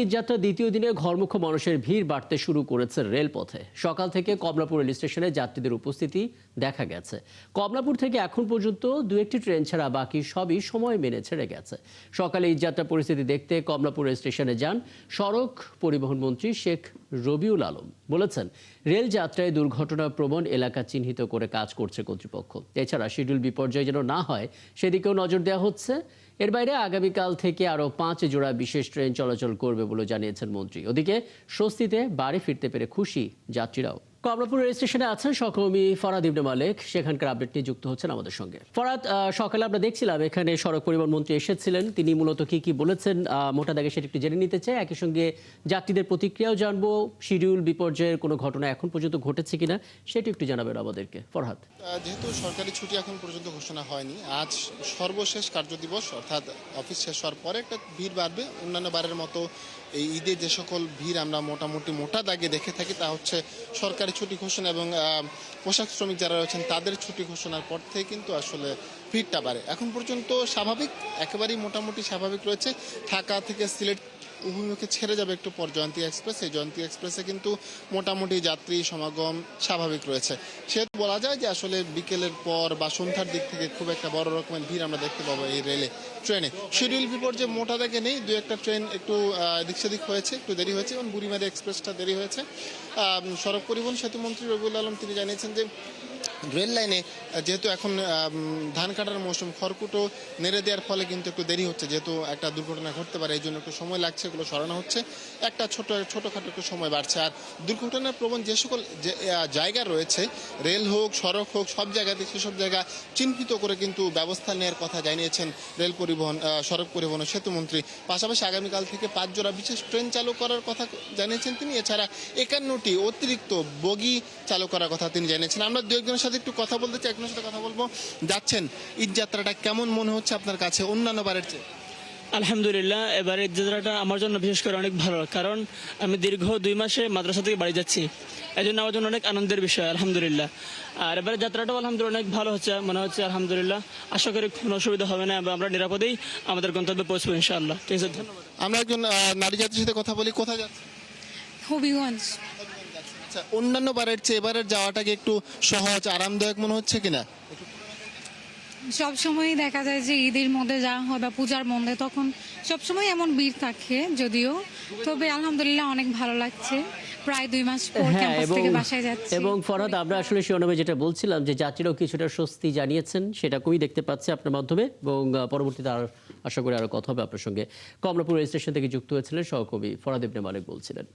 ঈদযাত্রার দ্বিতীয় দিনে ঘরমুখ মানুষের ভিড় বাড়তে শুরু করেছে রেলপথে। সকাল থেকে কমলাপুর রেল স্টেশনে যাত্রীদের উপস্থিতি দেখা গেছে। কমলাপুর থেকে এখন পর্যন্ত দু একটি ট্রেন ছাড়া বাকি সবই সময় মেনে ছেড়ে গেছে। সকালে ঈদযাত্রার পরিস্থিতি দেখতে কমলাপুর রেল স্টেশনে যান সড়ক পরিবহন মন্ত্রী শেখ রবিউল আলম। বলেছেন, রেল যাত্রায় দুর্ঘটনা প্রবণ এলাকা চিহ্নিত করে কাজ করছে কর্তৃপক্ষ। এছাড়া শিডিউল বিপর্যয় যেন না হয় সেদিকেও নজর দেওয়া হচ্ছে। এর বাইরে আগামীকাল থেকে আরও 5 জোড়া বিশেষ ট্রেন চলাচল করবে বলে জানিয়েছেন মন্ত্রী। ওদিকে স্বস্তিতে বাড়ি ফিরতে পেরে খুশি যাত্রীরাও। কমলাপুর রেল স্টেশনে আছেন সহকর্মী ফরহাদ ইবনে মালেক, সেখানকার আপডেট নিয়ে যুক্ত হচ্ছেন আমাদের সঙ্গে। ফরহাদ, সকালে আমরা দেখছিলাম এখানে সড়ক পরিবহন মন্ত্রী এসেছিলেন, তিনি মূলত কি বলেছেন মোটা দাগে সেটা একটু জেনে নিতে চাই। একই সঙ্গে যাত্রীদের প্রতিক্রিয়াও জানবো। শিডিউল বিপর্যয়ের কোনো ঘটনা এখন পর্যন্ত ঘটেছে কিনা সেটি একটু জানাবেন আমাদেরকে ফরহাদ। যেহেতু সরকারি ছুটি এখন পর্যন্ত ঘোষণা হয়নি, আজ সর্বশেষ কার্যদিবস, অর্থাৎ অফিস শেষ হওয়ার পরে একটা ভিড় বাড়বে। অন্যান্য বারের মতো এই ঈদের যে সকল ভিড় আমরা মোটামুটি মোটা দাগে দেখে থাকি তা হচ্ছে সরকারি ছুটি ঘোষণা এবং পোশাক শ্রমিক যারা রয়েছেন তাদের ছুটি ঘোষণার পর থেকে কিন্তু আসলে ভিড়টা বাড়ে। এখন পর্যন্ত স্বাভাবিক, একেবারেই মোটামুটি স্বাভাবিক রয়েছে। ঢাকা থেকে সিলেট অভিমুখে ছেড়ে যাবে একটু পর জয়ন্তী এক্সপ্রেস। এই জয়ন্তী এক্সপ্রেসে কিন্তু মোটামুটি যাত্রী সমাগম স্বাভাবিক রয়েছে। সেহেতু বলা যায় যে আসলে বিকেলের পর বা সন্ধ্যার দিক থেকে খুব একটা বড় রকমের ভিড় আমরা দেখতে পাবো এই রেলে ট্রেনে। শিডিউল বিপর্যয় মোটা দাগে নেই, দু একটা ট্রেন একটু দিক সেদিক হয়েছে, একটু দেরি হয়েছে, এবং বুড়িমারি এক্সপ্রেসটা দেরি হয়েছে। সড়ক পরিবহন সেতুমন্ত্রী রবিউল আলম তিনি জানিয়েছেন যে রেল লাইনে যেহেতু এখন ধান কাটার মৌসুম, খড়কুটো নেড়ে দেওয়ার ফলে কিন্তু একটু দেরি হচ্ছে, যেহেতু একটা দুর্ঘটনা ঘটতে পারে, এই জন্য একটু সময় লাগছে, এগুলো সরানো হচ্ছে, একটা ছোটোখাটো একটু সময় বাড়ছে। আর দুর্ঘটনার প্রবণ যে সকল জায়গা রয়েছে, রেল হোক সড়ক হোক, সব জায়গাতে সেসব জায়গা চিহ্নিত করে কিন্তু ব্যবস্থা নেওয়ার কথা জানিয়েছেন রেল পরিবহন সড়ক পরিবহন ও সেতুমন্ত্রী। পাশাপাশি আগামীকাল থেকে 5 জোড়া বিশেষ ট্রেন চালু করার কথা জানিয়েছেন তিনি। এছাড়া 51টি অতিরিক্ত বগি চালু করার কথা তিনি জানিয়েছেন। আমরা দু একজনের সাথে একটু কথা বলতে চাই, একজনের সাথে কথা বলবো। যাচ্ছেন, ঈদ যাত্রাটা কেমন মনে হচ্ছে আপনার কাছে অন্যান্য বারের চেয়ে? আলহামদুলিল্লাহ, এবার ঈদ যাত্রাটা আমার জন্য বিশেষ করে অনেক ভালো, কারণ আমি দীর্ঘ 2 মাসে মাদ্রাসা থেকে বাড়ি যাচ্ছি, এই জন্য আমার জন্য অনেক আনন্দের বিষয় আলহামদুলিল্লাহ। আর এবারে যাত্রাটাও আলহামদুলিল্লাহ অনেক ভালো হচ্ছে, মনে হচ্ছে আলহামদুলিল্লাহ। আশা করি কোনো অসুবিধা হবে না, আমরা নিরাপদেই আমাদের গন্তব্যে পৌঁছবো ইনশাআল্লাহ। ঠিক আছে, ধন্যবাদ। আমরা একজন নারী যাত্রীর সাথে কথা বলি। কোথায় যাচ্ছে? হবিগঞ্জ। আচ্ছা, অন্যান্য বারের চেয়ে এবারের যাওয়াটাকে একটু সহজ আরামদায়ক মনে হচ্ছে কিনা? সবসময়ই দেখা যায় যে ঈদের মধ্যে যাওয়া হয় বা পূজার মধ্যে, তখন সবসময় এমন ভিড় থাকে যদিও, তবে আলহামদুলিল্লাহ অনেক ভালো লাগছে। প্রায় 2 মাস পর ক্যাম্পাস থেকে বাসায় যাচ্ছি। এবং ফরহাদ, আমরা আসলে শিরোনামে যেটা বলছিলাম যে যাত্রীরাও কিছুটা স্বস্তি জানিয়েছেন, সেটাকেই দেখতে পাচ্ছি আপনার মাধ্যমে, এবং পরবর্তীতে আর আশা করি আরো কথা হবে আপনার সঙ্গে। কমলাপুর রেল স্টেশন থেকে যুক্ত হয়েছিলেন সহকর্মী ফরহাদ ইবনে মালেক বলছিলেন।